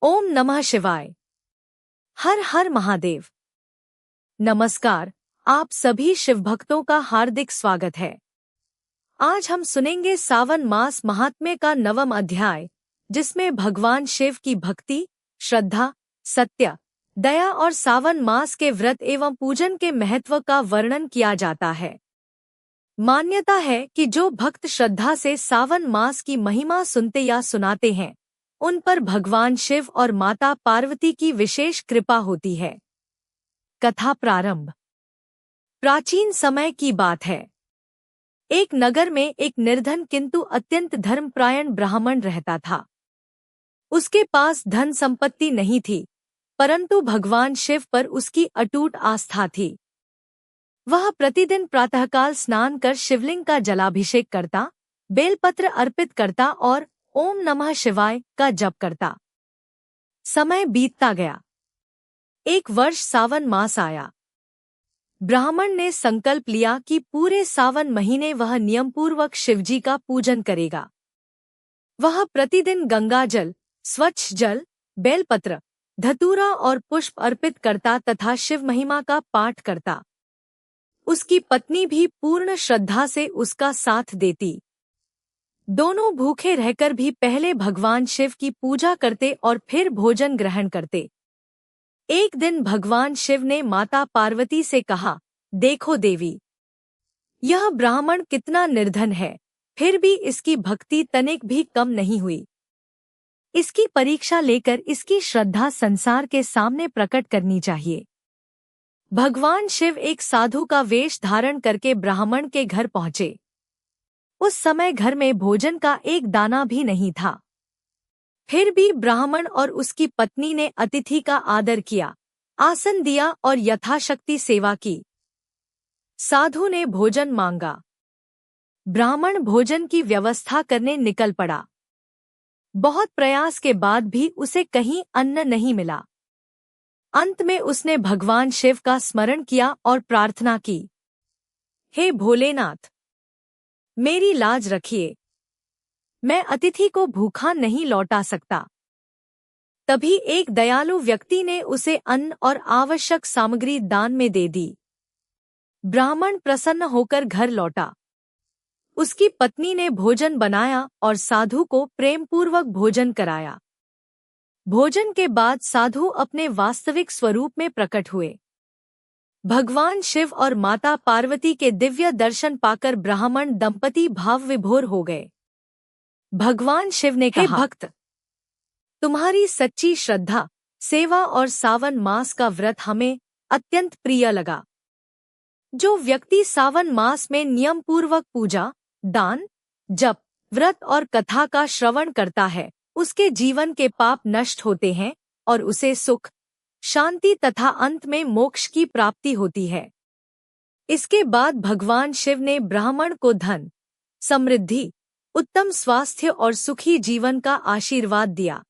ओम नमः शिवाय। हर हर महादेव। नमस्कार, आप सभी शिव भक्तों का हार्दिक स्वागत है। आज हम सुनेंगे सावन मास महात्म्य का 9वां अध्याय, जिसमें भगवान शिव की भक्ति, श्रद्धा, सत्य, दया और सावन मास के व्रत एवं पूजन के महत्व का वर्णन किया जाता है। मान्यता है कि जो भक्त श्रद्धा से सावन मास की महिमा सुनते या सुनाते हैं, उन पर भगवान शिव और माता पार्वती की विशेष कृपा होती है। कथा प्रारंभ। प्राचीन समय की बात है। एक नगर में एक निर्धन किंतु अत्यंत धर्मपरायण ब्राह्मण रहता था। उसके पास धन संपत्ति नहीं थी, परंतु भगवान शिव पर उसकी अटूट आस्था थी। वह प्रतिदिन प्रातःकाल स्नान कर शिवलिंग का जलाभिषेक करता, बेलपत्र अर्पित करता और ओम नमः शिवाय का जप करता। समय बीतता गया। एक वर्ष सावन मास आया। ब्राह्मण ने संकल्प लिया कि पूरे सावन महीने वह नियमपूर्वक शिवजी का पूजन करेगा। वह प्रतिदिन गंगा जल, स्वच्छ जल, बेलपत्र, धतूरा और पुष्प अर्पित करता तथा शिव महिमा का पाठ करता। उसकी पत्नी भी पूर्ण श्रद्धा से उसका साथ देती। दोनों भूखे रहकर भी पहले भगवान शिव की पूजा करते और फिर भोजन ग्रहण करते। एक दिन भगवान शिव ने माता पार्वती से कहा, देखो देवी, यह ब्राह्मण कितना निर्धन है, फिर भी इसकी भक्ति तनिक भी कम नहीं हुई। इसकी परीक्षा लेकर इसकी श्रद्धा संसार के सामने प्रकट करनी चाहिए। भगवान शिव एक साधु का वेश धारण करके ब्राह्मण के घर पहुंचे। उस समय घर में भोजन का एक दाना भी नहीं था। फिर भी ब्राह्मण और उसकी पत्नी ने अतिथि का आदर किया, आसन दिया और यथाशक्ति सेवा की। साधु ने भोजन मांगा। ब्राह्मण भोजन की व्यवस्था करने निकल पड़ा। बहुत प्रयास के बाद भी उसे कहीं अन्न नहीं मिला। अंत में उसने भगवान शिव का स्मरण किया और प्रार्थना की, हे भोलेनाथ, मेरी लाज रखिए। मैं अतिथि को भूखा नहीं लौटा सकता। तभी एक दयालु व्यक्ति ने उसे अन्न और आवश्यक सामग्री दान में दे दी। ब्राह्मण प्रसन्न होकर घर लौटा। उसकी पत्नी ने भोजन बनाया और साधु को प्रेमपूर्वक भोजन कराया। भोजन के बाद साधु अपने वास्तविक स्वरूप में प्रकट हुए। भगवान शिव और माता पार्वती के दिव्य दर्शन पाकर ब्राह्मण दंपति भाव विभोर हो गए। भगवान शिव ने कहा, हे भक्त, तुम्हारी सच्ची श्रद्धा, सेवा और सावन मास का व्रत हमें अत्यंत प्रिय लगा। जो व्यक्ति सावन मास में नियम पूर्वक पूजा, दान, जप, व्रत और कथा का श्रवण करता है, उसके जीवन के पाप नष्ट होते हैं और उसे सुख, शांति तथा अंत में मोक्ष की प्राप्ति होती है। इसके बाद भगवान शिव ने ब्राह्मण को धन, समृद्धि, उत्तम स्वास्थ्य और सुखी जीवन का आशीर्वाद दिया।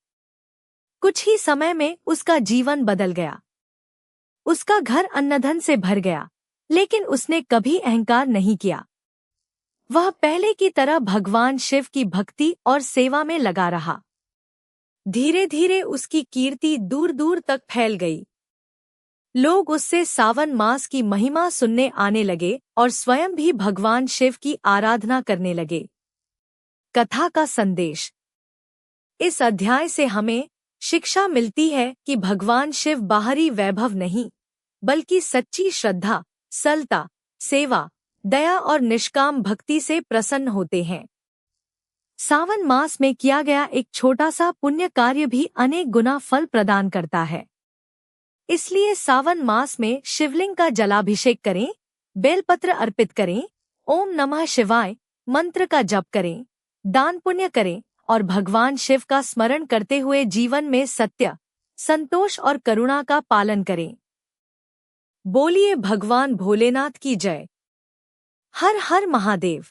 कुछ ही समय में उसका जीवन बदल गया। उसका घर अन्नधन से भर गया, लेकिन उसने कभी अहंकार नहीं किया। वह पहले की तरह भगवान शिव की भक्ति और सेवा में लगा रहा। धीरे धीरे उसकी कीर्ति दूर दूर तक फैल गई। लोग उससे सावन मास की महिमा सुनने आने लगे और स्वयं भी भगवान शिव की आराधना करने लगे। कथा का संदेश। इस अध्याय से हमें शिक्षा मिलती है कि भगवान शिव बाहरी वैभव नहीं, बल्कि सच्ची श्रद्धा, सरलता, सेवा, दया और निष्काम भक्ति से प्रसन्न होते हैं। सावन मास में किया गया एक छोटा सा पुण्य कार्य भी अनेक गुना फल प्रदान करता है। इसलिए सावन मास में शिवलिंग का जलाभिषेक करें, बेलपत्र अर्पित करें, ओम नमः शिवाय मंत्र का जप करें, दान पुण्य करें और भगवान शिव का स्मरण करते हुए जीवन में सत्य, संतोष और करुणा का पालन करें। बोलिए भगवान भोलेनाथ की जय। हर हर महादेव।